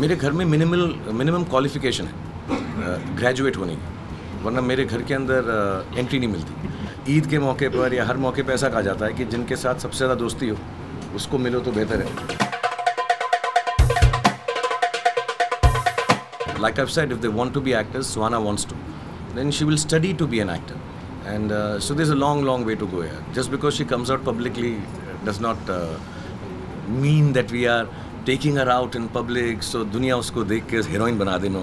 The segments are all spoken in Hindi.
मेरे घर में मिनिमम क्वालिफिकेशन है ग्रेजुएट होने की, वरना मेरे घर के अंदर एंट्री नहीं मिलती। ईद के मौके पर या हर मौके पर ऐसा कहा जाता है कि जिनके साथ सबसे ज़्यादा दोस्ती हो उसको मिलो तो बेहतर है। Like I've said, if they want to be actors, Suhana wants to, then she will study to be an actor. And so there's a long way to go here. Just because she comes out publicly does not mean that we are taking her out in public, so दुनिया उसको देख के हीरोइन बना देना।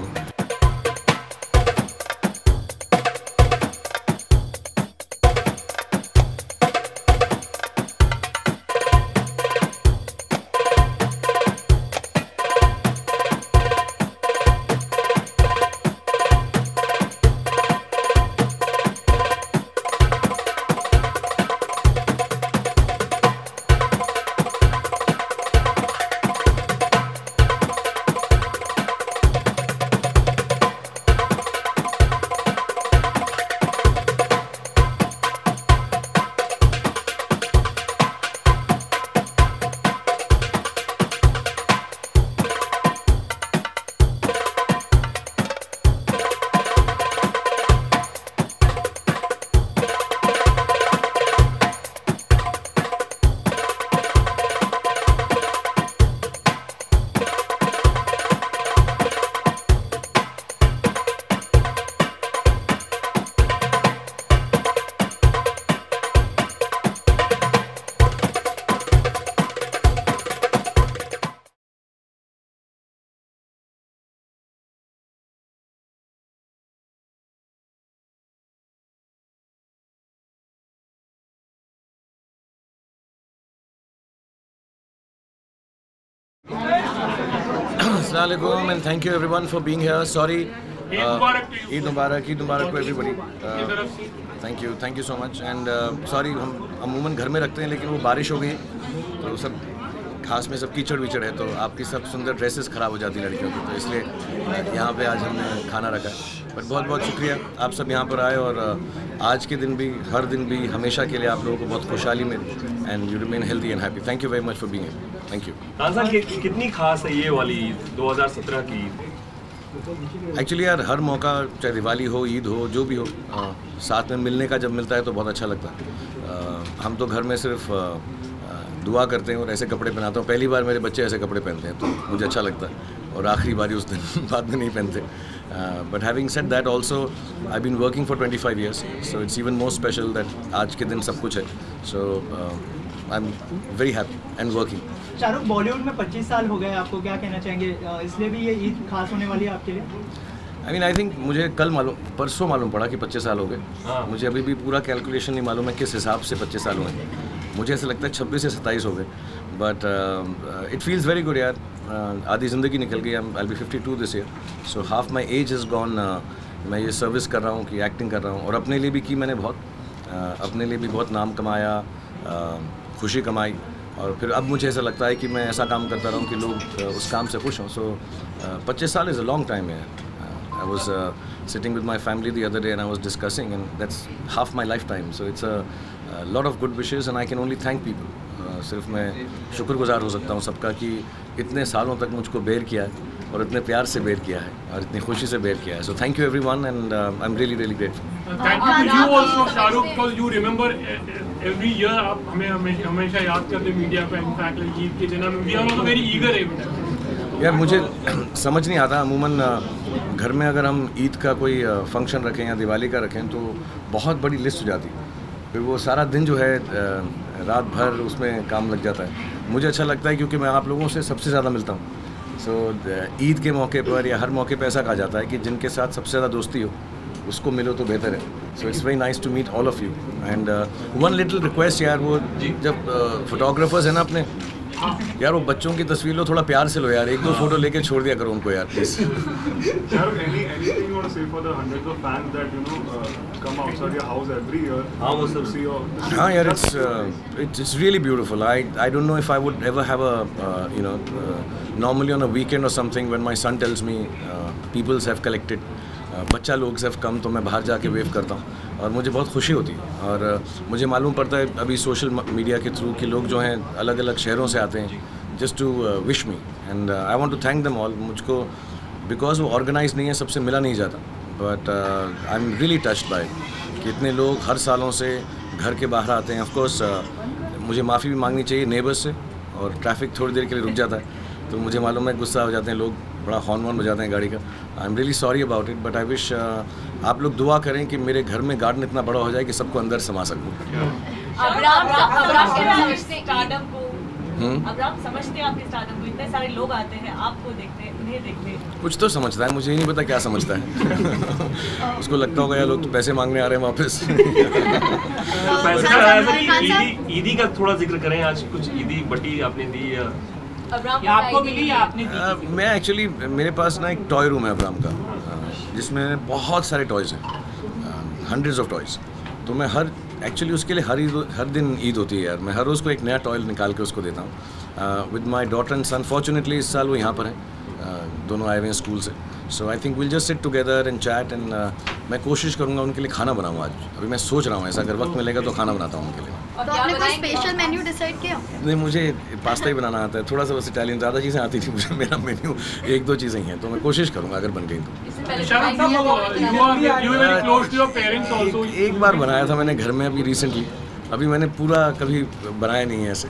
Assalamualaikum and thank you everyone for being here. Sorry, Eid Mubarak to everybody. Thank you so much and sorry, हम अमूमन घर में रखते हैं लेकिन वो बारिश हो गई तो सब खास में सब कीचड़ विचड़ है तो आपकी सब सुंदर ड्रेसेस ख़राब हो जाती लड़कियों की, तो इसलिए यहाँ पे आज हमने खाना रखा है। पर बहुत बहुत शुक्रिया आप सब यहाँ पर आए और आज के दिन भी हर दिन भी हमेशा के लिए आप लोगों को बहुत खुशहाली में and you remain healthy and happy. Thank you very much for being here. Thank you. Tansen कितनी खास है ये वाली 2017 की ईद? एक्चुअली यार हर मौका चाहे दिवाली हो ईद हो जो भी हो साथ में मिलने का जब मिलता है तो बहुत अच्छा लगता है। हम तो घर में सिर्फ दुआ करते हैं और ऐसे कपड़े पहनाता हूँ। पहली बार मेरे बच्चे ऐसे कपड़े पहनते हैं तो मुझे अच्छा लगता है और आखिरी बारी उस दिन बाद में नहीं पहनते। But having said that also I been working for 25 years so it's even more special that आज के दिन सब कुछ है। So I am very happy and working. Shahrukh, Bollywood में 25 साल हो गए, आपको क्या कहना चाहेंगे? इसलिए भी ये ईद खास होने वाली है आपके लिए? आई थिंक मुझे परसों मालूम पड़ा कि 25 साल हो गए। मुझे अभी भी पूरा कैलकुलेशन नहीं मालूम है किस हिसाब से 25 साल हुए। मुझे ऐसा लगता है 26 से 27 हो गए। But it feels very good यार। आधी ज़िंदगी निकल गई। I be 52 this year so half my age is gone. मैं ये सर्विस कर रहा हूँ कि एक्टिंग कर रहा हूँ और अपने लिए भी की मैंने बहुत, अपने लिए भी बहुत नाम कमाया, खुशी कमाई और फिर अब मुझे ऐसा लगता है कि मैं ऐसा काम करता रहूँ कि लोग उस काम से खुश हों। सो 25 साल इज़ अ लॉन्ग टाइम है। I was sitting with my family the other day and I was discussing and that's half my lifetime. So it's a lot of good wishes and I can only thank people. सिर्फ मैं शुक्रगुजार हो सकता हूँ सबका कि इतने सालों तक मुझको बेर किया है और इतने प्यार से बेर किया है और इतनी खुशी से बेर किया है। So thank you everyone and I'm really grateful. Thank you to you also Shahrukh because you remember every year आप हमें हमेशा याद करते मीडिया पे। In fact like ईद के दिन we are also very eager every time. यार मुझे समझ नहीं आता, अमूमन घर में अगर हम ईद का कोई फंक्शन रखें या दिवाली का रखें तो बहुत बड़ी लिस्ट हो जाती है। फिर वो सारा दिन जो है रात भर उसमें काम लग जाता है। मुझे अच्छा लगता है क्योंकि मैं आप लोगों से सबसे ज़्यादा मिलता हूँ। सो ईद के मौके पर या हर मौके पर ऐसा कहा जाता है कि जिनके साथ सबसे ज़्यादा दोस्ती हो उसको मिलो तो बेहतर है। So it's very nice to meet all of you and one little request यार, वो जब फोटोग्राफर्स हैं ना अपने यार वो बच्चों की तस्वीर लो, थोड़ा प्यार से लो यार, एक दो फोटो लेके छोड़ दिया करो उनको यार प्लीज। हाँ यार it's really beautiful. I don't know if I would ever have a normally on a weekend or something when my son tells me peoples have collected, बच्चा लोग सिर्फ कम तो मैं बाहर जाके वेव करता हूँ और मुझे बहुत खुशी होती है। और मुझे मालूम पड़ता है अभी सोशल मीडिया के थ्रू कि लोग जो हैं अलग अलग शहरों से आते हैं just to wish me, and I want to thank them all. मुझको because वो organized नहीं है, सबसे मिला नहीं जाता, but I'm really touched by it कि इतने लोग हर सालों से घर के बाहर आते हैं. Of course मुझे माफ़ी भी मांगनी चाहिए नेबर्स से, और ट्रैफिक थोड़ी देर के लिए रुक जाता है तो मुझे मालूम है गुस्सा हो जाते हैं लोग, बड़ा हॉर्न वॉर्न बजाते हैं गाड़ी का. आई am really sorry about it, but I wish आप लोग दुआ करें कि मेरे घर में गार्डन इतना बड़ा हो जाए कि सबको अंदर समा सकूँ. अब्राम समझते हैं आपके स्टारडम को, इतने सारे लोग आते हैं आपको देखते, उन्हें देखते. कुछ तो समझता है, मुझे ही नहीं पता क्या समझता है. उसको लगता होगा यार लोग तो पैसे मांगने आ रहे हैं वापस. ईदी का थोड़ा जिक्र करें. आज कुछ ईदी बटी आपने दी या आपको मिली या आपने दी? मैं एक्चुअली, मेरे पास ना एक टॉय रूम है अब्राम का, जिसमें बहुत सारे टॉयज़ हैं, हंड्रेड्स ऑफ टॉयज़. तो मैं एक्चुअली उसके लिए हर दिन ईद होती है यार. मैं हर रोज़ को एक नया टॉय निकाल के उसको देता हूँ. With my daughter and son, fortunately इस साल वो यहाँ पर हैं, दोनों आए हुए हैं स्कूल से. So I think will just sit together and chat, and मैं कोशिश करूँगा उनके लिए खाना बनाऊँ आज. अभी मैं सोच रहा हूँ ऐसा अगर वक्त मिलेगा तो खाना बनाता हूँ उनके लिए. तो आपने कोई स्पेशल मेन्यू डिसाइड किया? नहीं, मुझे पास्ता ही बनाना आता है, थोड़ा सा बस इटालियन, ज़्यादा चीज़ें आती थी मुझे. मेरा मेन्यू 1-2 चीज़ें ही हैं, तो मैं कोशिश करूँगा अगर बन गई तो. एक बार बनाया था मैंने घर में अभी रिसेंटली, अभी मैंने पूरा कभी बनाया नहीं है ऐसे.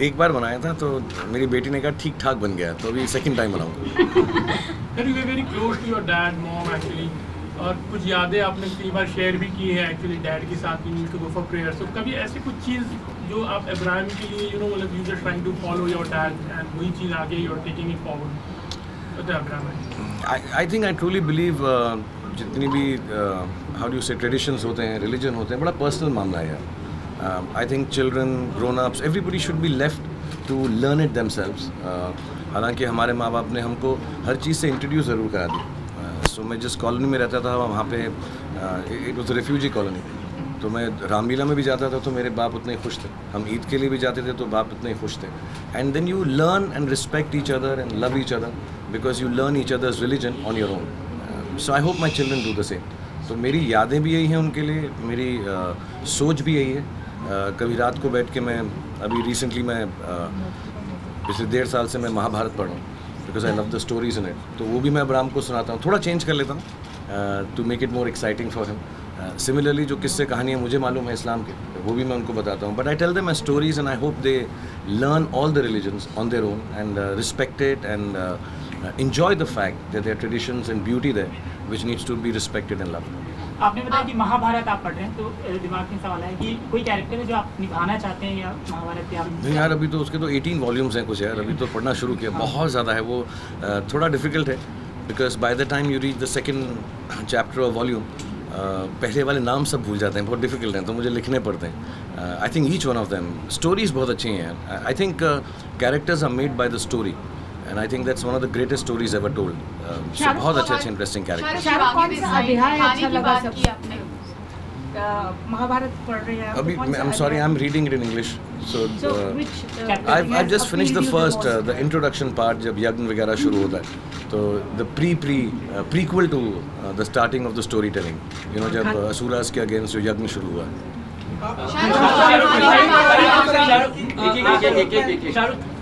एक बार बनाया था तो मेरी बेटी ने कहा ठीक ठाक बन गया, तो अभी सेकंड टाइम बनाऊंगा. और कुछ यादें आपने कई बार शेयर भी की है एक्चुअली डैड के साथ, need to go for prayers. तो कभी ऐसी कुछ चीज़ जो आप इब्राहिम के लिए मतलब you just trying to follow your dad and वही चीज़ आगे you are taking it forward. I think, I truly believe जितनी भी हाउ डू से ट्रेडिशंस होते हैं, रिलीजन होते हैं, बड़ा पर्सनल मामला है यार. I think children, grown ups, everybody should be left to learn it themselves. हालांकि हमारे माँ बाप ने हमको हर चीज़ से इंट्रोड्यूस ज़रूर करा दी. सो मैं जिस कॉलोनी में रहता था वहाँ पे इट वॉज रेफ्यूजी कॉलोनी, तो मैं रामलीला में भी जाता था तो मेरे बाप उतने ही खुश थे. हम ईद के लिए भी जाते थे तो बाप उतने ही खुश थे. And then you learn and respect each other and love each other because you learn each others religion on your own. So I hope my children do the same. तो मेरी यादें भी यही हैं उनके लिए, मेरी सोच भी यही है. कभी रात को बैठ के मैं, अभी रिसेंटली मैं पिछले 1.5 साल से मैं महाभारत पढ़ रहा हूँ because I love the stories in it. तो वो भी मैं अब्राम को सुनाता हूँ, थोड़ा चेंज कर लेता हूँ to make it more exciting for him. Similarly जो किस्से कहानियाँ मुझे मालूम है इस्लाम के, वो भी मैं उनको बताता हूँ. But I tell them my stories and I hope they learn all the religions on their own and respect it and enjoy the fact that there are traditions and beauty there which needs to be respected and loved. आपने बताया कि महाभारत आप पढ़ रहे हैं, तो दिमाग में सवाल है कि कोई कैरेक्टर है जो आप निभाना चाहते हैं या महाभारत के आप? नहीं यार, अभी तो उसके तो 18 वॉल्यूम्स हैं कुछ यार. अभी तो पढ़ना शुरू किया, बहुत ज़्यादा है वो. थोड़ा डिफ़िकल्ट है because by the time you reach the second chapter of volume पहले वाले नाम सब भूल जाते हैं, बहुत डिफ़िकल्ट हैं, तो मुझे लिखने पड़ते हैं. I think each one of them stories बहुत अच्छी हैं यार. I think characters are made by the story and I think that's one of the greatest stories ever told. So बहुत अच्छे इंटरेस्टिंग कैरेक्टर. महाभारत पढ़ रहे हैं अभी. I'm sorry, I'm reading it in English. So I've just finished the first the introduction part जब यज्ञ वगैरह शुरू होता है, तो the prequel to the starting of the storytelling. You know जब असुरास के अगेंस्ट जो यज्ञ शुरू हुआ.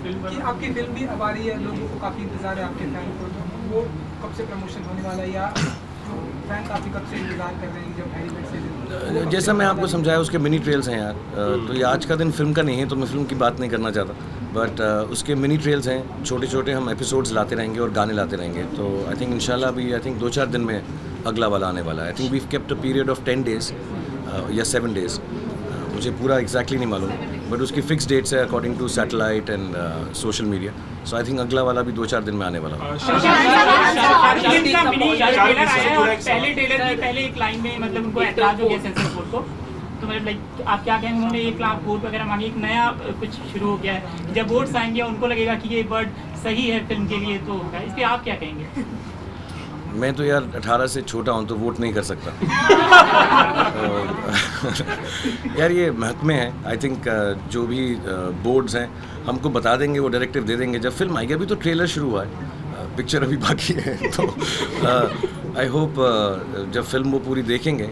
कि आपकी फिल्म भी अब आ रही है, लोगों को काफ़ी इंतज़ार है आपके फैन को, वो कब से प्रमोशन होने वाला है या फैन काफ़ी कब से इंतज़ार कर रहे हैं जब हैरी से? जैसा मैं आपको समझाया उसके मिनी ट्रेल्स हैं यार. तो ये आज का दिन फिल्म का नहीं है तो मैं फिल्म की बात नहीं करना चाहता, बट उसके मिनी ट्रेल्स हैं, छोटे छोटे हम एपिसोड्स लाते रहेंगे और गाने लाते रहेंगे. तो आई थिंक इंशाल्लाह अभी आई थिंक 2-4 दिन में अगला वाला आने वाला है. I think we kept a period of 10 days या 7 days, मुझे पूरा एग्जैक्टली नहीं मालूम, बट उसकी फिक्स डेट्स है according to satellite and social media. So I think अगला वाला भी 2-4 दिन में आने वाला. पहले ट्रेलर की पहले एक लाइन में मतलब उनको ऐतराज हो गया सेंसर बोर्ड को, तो मतलब लाइक आप क्या कहेंगे? उन्होंने 1 लाख वोट वगैरह मांगी, एक नया कुछ शुरू हो गया है. जब वोट्स आएंगे उनको लगेगा कि ये वर्ड सही है फिल्म के लिए, तो इस पर आप क्या कहेंगे? मैं तो यार 18 से छोटा हूँ तो वोट नहीं कर सकता. यार ये महकमे हैं. आई थिंक जो भी बोर्ड्स हैं हमको बता देंगे, वो डायरेक्टिव दे देंगे जब फिल्म आएगी. अभी तो ट्रेलर शुरू हुआ है, पिक्चर अभी बाकी है. तो आई होप जब फिल्म वो पूरी देखेंगे,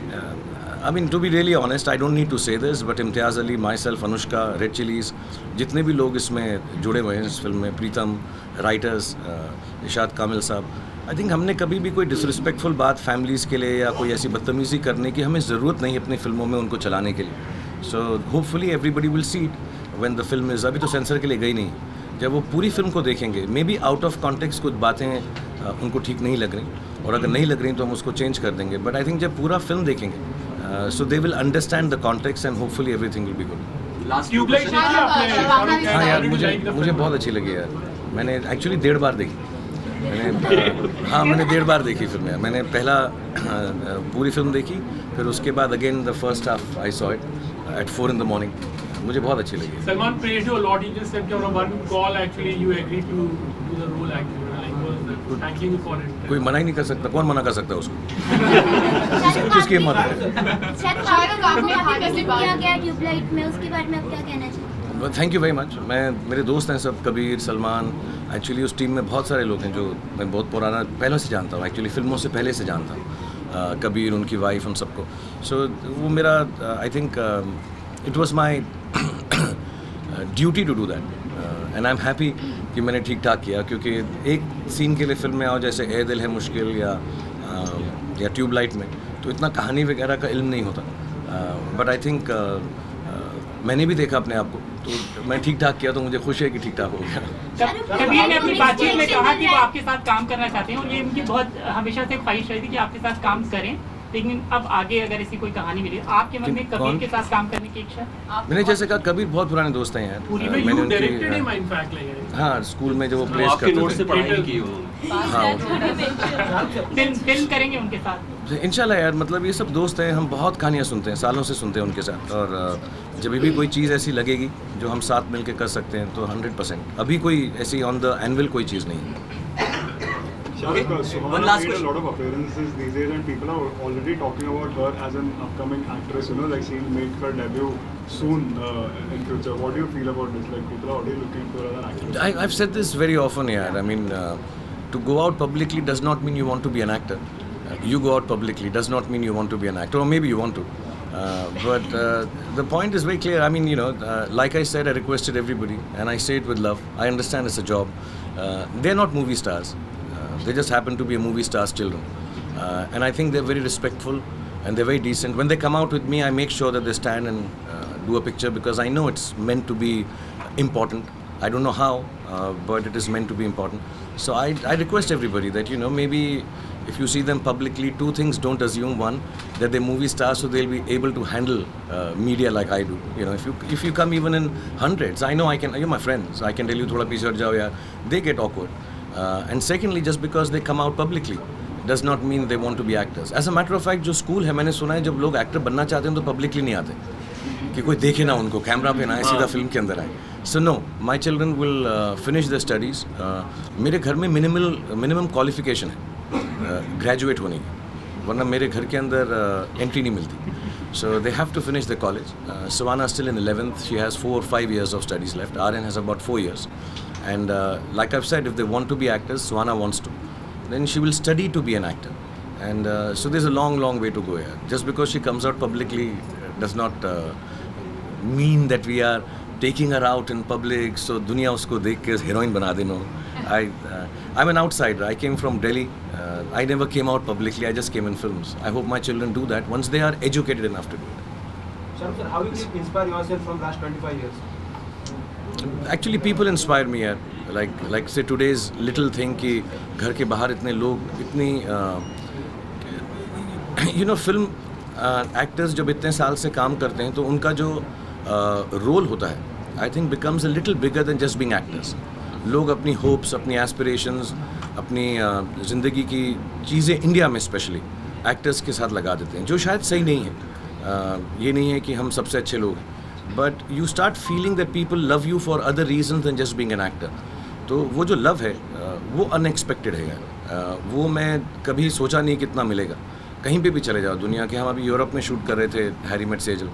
I mean, to be really honest, I don't need to say this, but Imtiaz Ali, myself, Anushka, red chillies, जितने भी लोग इसमें जुड़े हुए हैं इस फिल्म में, प्रीतम, राइटर्स, इशाद कामिल साहब, आई थिंक हमने कभी भी कोई डिसरिस्पेक्टफुल बात फैमिलीज़ के लिए या कोई ऐसी बदतमीज़ी करने की हमें ज़रूरत नहीं अपनी फिल्मों में उनको चलाने के लिए. So hopefully everybody will see it when the film is. अभी तो सेंसर के लिए गई नहीं, जब वो पूरी फिल्म को देखेंगे, may be out of context कुछ बातें उनको ठीक नहीं लग रही, और अगर नहीं लग रही तो हम उसको चेंज कर देंगे. बट आई थिंक जब पूरा फिल्म देखेंगे, so they will understand the context and hopefully everything will be good. Tubelight हाँ यार, मुझे बहुत अच्छी लगी यार. मैंने एक्चुअली 1.5 बार देखी. मैंने 1.5 बार देखी फिल्म. मैंने पहला पूरी फिल्म देखी, फिर उसके बाद again the first half I saw it at 4 in the morning. मुझे बहुत अच्छी लगी. Salman praised you a lot. He just said on one call actually you agreed to do the role actually. Like was thanking you for it. कोई मना ही नहीं कर सकता. कौन मना कर सकता है उसको? जिसकी हिम्मत है. किया गया ट्यूबलाइट में, उसके बारे में आप क्या कहना चाहिए? Thank you very much. मेरे दोस्त हैं सब, कबीर, सलमान. एक्चुअली उस टीम में बहुत सारे लोग हैं जो मैं बहुत पुराना पहले से जानता हूँ. एक्चुअली फिल्मों से पहले से जानता हूँ. कबीर, उनकी वाइफ, उन सबको. सो वो मेरा I think it was my duty to do that, and I am happy कि मैंने ठीक ठाक किया. क्योंकि एक सीन के लिए फिल्म में आओ, जैसे ए दिल है मुश्किल या ट्यूबलाइट में, तो इतना कहानी वगैरह का इल्म नहीं होता. बट आई थिंक मैंने भी देखा अपने आप को, तो मैं ठीक ठाक किया, तो मुझे खुशी है कि ठीक ठाक हो गया. कबीर ने अपनी बातचीत में कहा कि वो आपके साथ काम करना चाहते हैं, और ये उनकी बहुत हमेशा से ख्वाहिश रही थी कि आपके साथ काम करें. लेकिन अब आगे अगर ऐसी कोई कहानी मिली, आपके मन में कबीर के साथ काम करने की इच्छा? मैंने जैसे कहा, कबीर बहुत पुराने दोस्त हैं यार. मैंने उनकी हाँ स्कूल में जो वो प्लेस करते थे, हाँ फिल्म करेंगे उनके साथ इंशाल्लाह यार. मतलब ये सब दोस्त हैं, हम बहुत कहानियाँ सुनते हैं, सालों से सुनते हैं उनके साथ. और जब भी कोई चीज़ ऐसी लगेगी जो हम साथ मिलकर कर सकते हैं, तो 100%. अभी कोई ऐसी ऑन द एनुअल कोई चीज़ नहीं है. Okay. One last question. A lot of appearances these days, and people are already talking about her as an upcoming actress. You know, like she'll make her debut soon in future. What do you feel about this? Like people are already looking for her as an actress. I've said this very often, yeah. I mean, to go out publicly does not mean you want to be an actor. You go out publicly does not mean you want to be an actor, or maybe you want to. But the point is very clear. I mean, you know, like I said, I requested everybody, and I say it with love. I understand it's a job. They're not movie stars. They just happen to be a movie star's children. And I think they're very respectful and they're very decent. When they come out with me, I make sure that they stand and do a picture, because I know it's meant to be important. I don't know how, but it is meant to be important. So I request everybody that, you know, maybe if you see them publicly, 2 things don't assume. One, that they're movie stars, so they'll be able to handle media like I do. You know, if you come even in hundreds, I know you're my friends. I can tell you, thoda piche hat jao yaar. They get awkward. And secondly, just because they come out publicly does not mean they want to be actors. As a matter of fact, जो स्कूल है, मैंने सुना है जब लोग एक्टर बनना चाहते हैं तो पब्लिकली नहीं आते, कि कोई देखे ना उनको, कैमरा पे ना आए, सीधा फिल्म के अंदर आए. So no, my children will finish the studies. मेरे घर में मिनिमम क्वालिफिकेशन है ग्रेजुएट होने की, वरना मेरे घर के अंदर एंट्री नहीं मिलती. So they have to finish the college. Suwana is still in 11th. She has 4 or 5 years of studies left. Aryan has about 4 years. And like I've said, if they want to be actors, Suwana wants to, then she will study to be an actor. And so there's a long way to go here. Just because she comes out publicly does not mean that we are taking her out in public. So दुनिया उसको देख के heroine बना देना. I'm an outsider. I came from Delhi. I never came out publicly. I just came in films. I hope my children do that once they are educated enough to do it. Sir, how you inspire yourself from last 25 years? Actually, people inspire me. Like say today's little thing कि घर के बाहर इतने लोग, इतनी you know, film actors जब इतने साल से काम करते हैं, तो उनका जो रोल होता है, I think becomes a little bigger than just being actors. लोग अपनी होप्स, अपनी एस्पिरेशंस, अपनी ज़िंदगी की चीज़ें इंडिया में स्पेशली एक्टर्स के साथ लगा देते हैं, जो शायद सही नहीं है. ये नहीं है कि हम सबसे अच्छे लोग हैं, but you start feeling that people love you for other reason than just being an actor. तो वो जो लव है वो अनएक्सपेक्टेड है. वो मैं कभी सोचा नहीं कितना मिलेगा. कहीं पे भी चले जाओ दुनिया के, हम अभी यूरोप में शूट कर रहे थे हैरी मेट सेजल,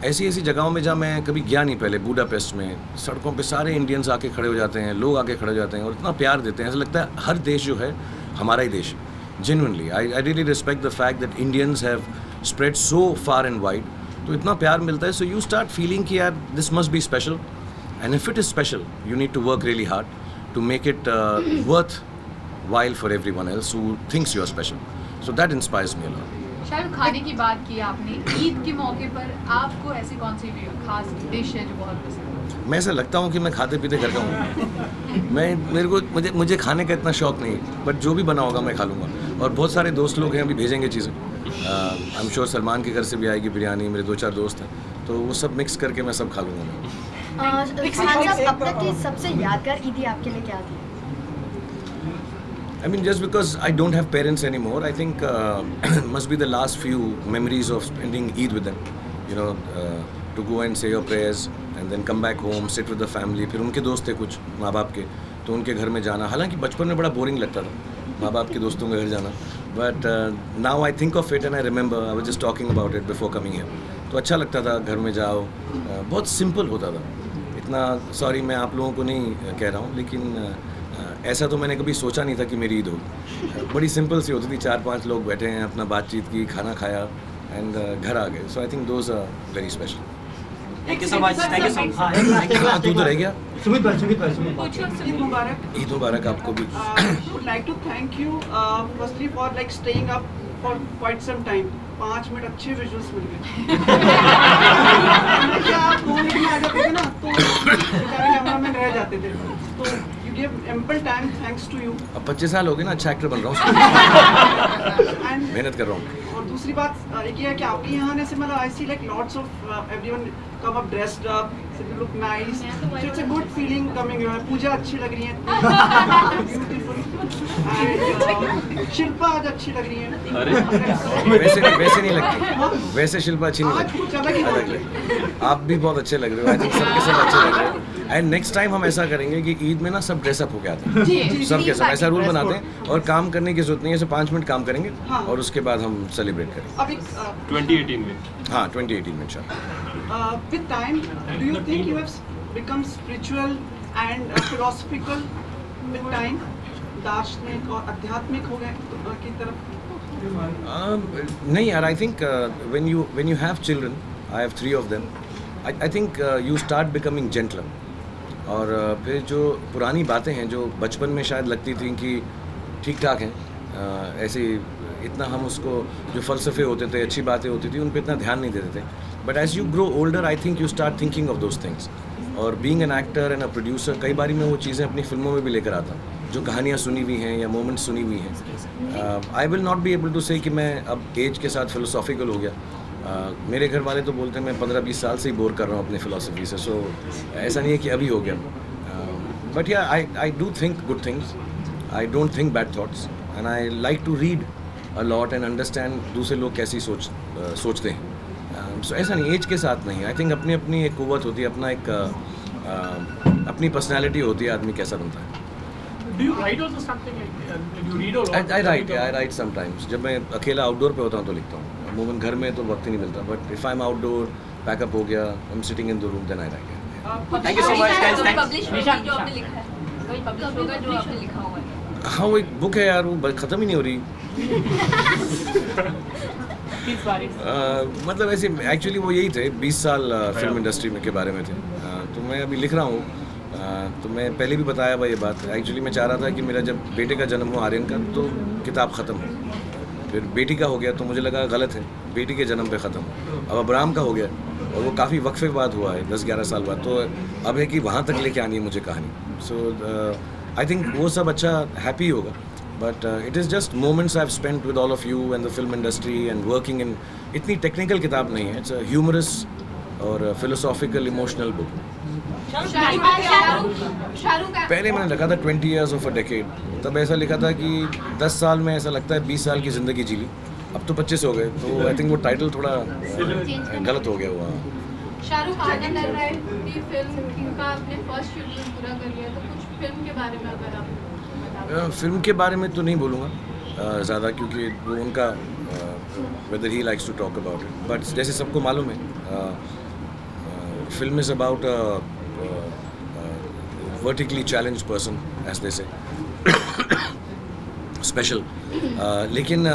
ऐसी जगहों में जहाँ मैं कभी गया नहीं पहले. बुडापेस्ट में सड़कों पे सारे इंडियंस आके खड़े हो जाते हैं, लोग आके खड़े हो जाते हैं और इतना प्यार देते हैं, ऐसा लगता है हर देश जो है हमारा ही देश. Genuinely, I really respect the fact that Indians have spread so far and wide. तो इतना प्यार मिलता है, so you start feeling कि यार this must be special, and if it is special, you need to work really hard to make it worthwhile for everyone else who thinks you are special. So that inspires me a lot. Shahrukh, खाने की बात की आपने, ईद के मौके पर आपको ऐसी कौन सी खास डिश है जो बहुत पसंद है? मैं ऐसा लगता हूँ कि मैं खाते पीते घर का हूँ। मुझे खाने का इतना शौक नहीं, बट जो भी बना होगा मैं खा लूँगा। और बहुत सारे दोस्त लोग हैं, अभी भेजेंगे चीज़ें। आई एम श्योर सलमान के घर से भी आएगी बिरयानी, मेरे 2-4 दोस्त हैं, तो वो सब मिक्स करके मैं सब खा लूँगा मैं। अब तक की सबसे यादगार ईदी आपके लिए क्या थी? I mean, just because I don't have parents anymore, I think must be the last few memories of spending Eid with them. You know, to go and say your prayers and then come back home, sit with the family. फिर उनके दोस्त थे कुछ माँ बाप के, तो उनके घर में जाना। हालांकि बचपन में बड़ा बोरिंग लगता था माँ बाप के दोस्तों के घर जाना, but now I think of it and I remember I was just talking about it before coming here. तो अच्छा लगता था, घर में जाओ, बहुत सिंपल होता था। इतना सॉरी मैं आप लोगों को नहीं कह रहा हूँ, लेकिन ऐसा तो मैंने कभी सोचा नहीं था कि मेरी ईद हो। बड़ी सिंपल सी होती थी, 4-5 लोग बैठे हैं, अपना बातचीत की, खाना खाया एंड घर आ गए। So I think those are very special. Thank you so much. Thank you so much. तू तो रह गया। सुमित भाई ईद मुबारक। ईद मुबारक आपको भी। would like to thank you firstly for like staying up for quite some time. 5 minute अच्छे विजुअल्स मिल गए। क्या आप 2 मिनट में आ जाते थे ना, तो कैमरामैन रह जाते थे, तो you gave ample time thanks to you. अब 25 साल हो गए ना, अच्छा एक्टर बन रहा हूँ, मेहनत कर रहा हूँ। और दूसरी बात एक ये है कि आपके यहाँ आने से मतलब I see like lots of everyone come up dressed up, so you look nice, so it's a good feeling coming here. पूजा अच्छी लग रही है, beautiful, and शिल्पा आज अच्छी लग रही है। वैसे नहीं लगती, वैसे शिल्पा अच्छी नहीं लगती, अलग। आप भी बहुत अच्छे लग रहे हो, आई थिंक सबके सब अच्छे लग रहे हो। एंड नेक्स्ट टाइम हम ऐसा करेंगे कि ईद में ना सब ड्रेसअप होके आते हैं, सब के सब ऐसा रूल बनाते हैं, और काम करने की जरूरत नहीं है, 5 मिनट काम करेंगे और उसके बाद हम सेलिब्रेट करेंगे। 2018 में। हाँ 2018 में इंशाल्लाह। With time, do you think you have become spiritual and philosophical with time? दार्शनिक और आध्यात्मिक हो गए की तरफ? नहीं यार, I think when you have children, I have 3 of them, I think you start becoming gentler. और फिर जो पुरानी बातें हैं जो बचपन में शायद लगती थी कि ठीक ठाक हैं, ऐसे इतना हम उसको, जो फ़लसफ़े होते थे, अच्छी बातें होती थी, उन पर इतना ध्यान नहीं देते थे। But as you grow older, I think you start thinking of those things. और being an actor and a producer, कई बारी मैं वो चीज़ें अपनी फिल्मों में भी लेकर आता हूँ, जो कहानियाँ सुनी हुई हैं या मोमेंट्स सुनी हुई हैं। I will not be able to say कि मैं अब एज के साथ फिलोसॉफिकल हो गया। मेरे घर वाले तो बोलते हैं मैं 15-20 साल से ही बोर कर रहा हूँ अपनी फ़िलासफ़ी से, सो ऐसा नहीं है कि अभी हो गया। बट या I do think good things, I don't think bad thoughts, and I like to read a lot and understand दूसरे लोग कैसी सोचते हैं। सो ऐसा नहीं, एज के साथ नहीं, आई थिंक अपनी अपनी एक कुव्वत होती है, अपना एक अपनी पर्सनैलिटी होती है, आदमी कैसा बनता है। Do you write also something? You read a lot? I write sometimes. जब मैं अकेला आउटडोर पे होता हूँ तो लिखता हूँ, अमूमन घर में तो वक्त ही नहीं मिलता, but if I am outdoor, pack up हो गया, I am sitting in the room, then I write. Thank you so much guys. Publish होगा जो आपने लिखा है, कोई पब्लिश होगा जो आपने लिखा होगा? हाँ, वो एक बुक है यार, वो ख़त्म ही नहीं हो रही। मतलब ऐसे एक्चुअली वो यही थे, 20 साल फिल्म इंडस्ट्री में के बारे में थे, तो मैं अभी लिख रहा हूँ। तो मैं पहले भी बताया हुआ ये बात, एक्चुअली मैं चाह रहा था कि मेरा जब बेटे का जन्म हुआ आर्यन का, तो किताब ख़त्म हो, फिर बेटी का हो गया तो मुझे लगा गलत है, बेटी के जन्म पे ख़त्म। अब अब्राहम का हो गया और वो काफ़ी वक्फे बाद हुआ है, 10-11 साल बाद, तो अब है कि वहाँ तक लेके आनी है मुझे कहानी। सो आई थिंक वो सब अच्छा हैप्पी होगा, but it is just moments I have spent with all of you and the film industry and working in. इतनी टेक्निकल किताब नहीं है, इट्स अ ह्यूमरस और फिलोसॉफिकल इमोशनल बुक। पहले मैंने लिखा था 20 years of a decade, तब ऐसा लिखा था कि 10 साल में ऐसा लगता है 20 साल की ज़िंदगी जी ली, अब तो 25 हो गए, तो आई थिंक वो टाइटल थोड़ा गलत हो गया हुआ। शाहरुख, आनंद लग रहा है कि फिल्म का आपने फर्स्ट शेड्यूल पूरा कर लिया, तो कुछ फिल्म के बारे में अगर आप फिल्म के बारे में तो नहीं बोलूँगा ज़्यादा, क्योंकि वो उनका वेदर ही likes to talk about it, but जैसे सबको मालूम है film is about vertically challenged person, as they say, special. लेकिन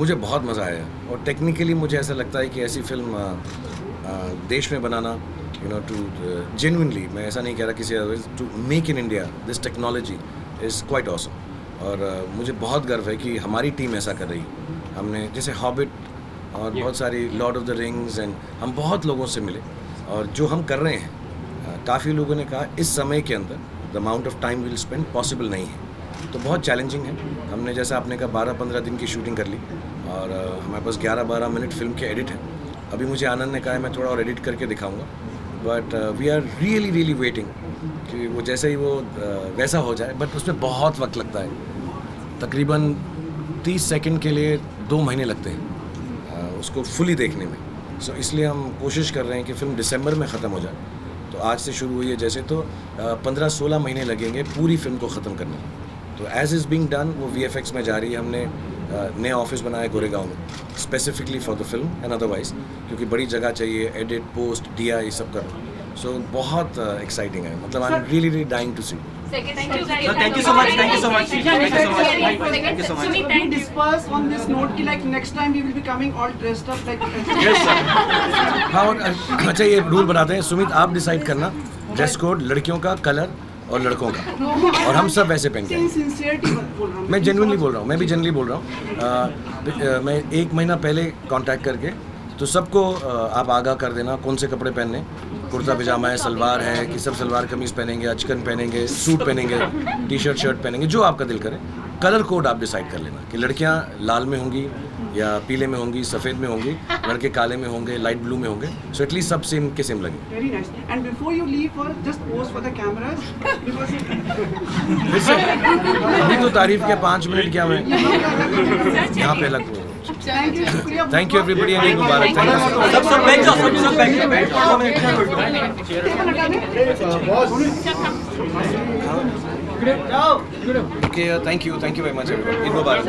मुझे बहुत मज़ा आया और टेक्निकली मुझे ऐसा लगता है कि ऐसी फिल्म देश में बनाना, टू जेन्युइनली, मैं ऐसा नहीं कह रहा किसी otherwise, to make in India this technology is quite awesome. और मुझे बहुत गर्व है कि हमारी टीम ऐसा कर रही है। हमने जैसे हॉबिट और बहुत सारी Lord of the rings and हम बहुत लोगों से मिले, और जो हम कर रहे हैं काफ़ी लोगों ने कहा इस समय के अंदर the amount of time will spend possible नहीं है, तो बहुत चैलेंजिंग है। हमने जैसा आपने कहा 12-15 दिन की शूटिंग कर ली और हमारे पास 11-12 मिनट फिल्म के एडिट हैं। अभी मुझे आनंद ने कहा है मैं थोड़ा और एडिट करके दिखाऊंगा, but we are really waiting कि वो जैसे ही वो वैसा हो जाए, बट उसमें बहुत वक्त लगता है। तकरीबन 30 सेकंड के लिए 2 महीने लगते हैं उसको फुली देखने में। सो इसलिए हम कोशिश कर रहे हैं कि फ़िल्म दिसंबर में ख़त्म हो जाए। तो आज से शुरू हुई है जैसे, तो 15-16 महीने लगेंगे पूरी फिल्म को ख़त्म करने में। तो एज इज़ बीइंग डन वो VFX में जा रही है। हमने नया ऑफिस बनाया गोरेगांव में specifically for the film and otherwise, क्योंकि बड़ी जगह चाहिए, एडिट, पोस्ट, DI ये सब करना। सो बहुत एक्साइटिंग है, मतलब I am really dying to see. Thank you so much. We disperse on this note कि like next time we will be coming all dressed up like. Yes sir. हाँ, अच्छा ये रूल बनाते हैं सुमित, आप डिसाइड करना ड्रेस कोड, लड़कियों का कलर और लड़कों का, और हम सब वैसे पहन के। मैं जेन्युइनली बोल रहा हूँ, मैं भी जेन्युइनली बोल रहा हूँ। मैं 1 महीना पहले कांटेक्ट करके तो सबको आप आगाह कर देना कौन से कपड़े पहनने, कुर्ता पजामा है, सलवार है कि सब सलवार कमीज़ पहनेंगे, अचकन पहनेंगे, सूट पहनेंगे, टी-शर्ट शर्ट पहनेंगे, जो आपका दिल करे। कलर कोड आप डिसाइड कर लेना कि लड़कियां लाल में होंगी या पीले में होंगी, सफ़ेद में होंगी, लड़के काले में होंगे, लाइट ब्लू में होंगे। सो एटलीस्ट सब सेम के सेम लगे। Very nice. And before you leave, for just pose for the cameras because. अभी तो तारीफ के 5 मिनट क्या मैं यहाँ पे लग। Thank you everybody and Mubarak. Thank you very much everybody. Mubarak.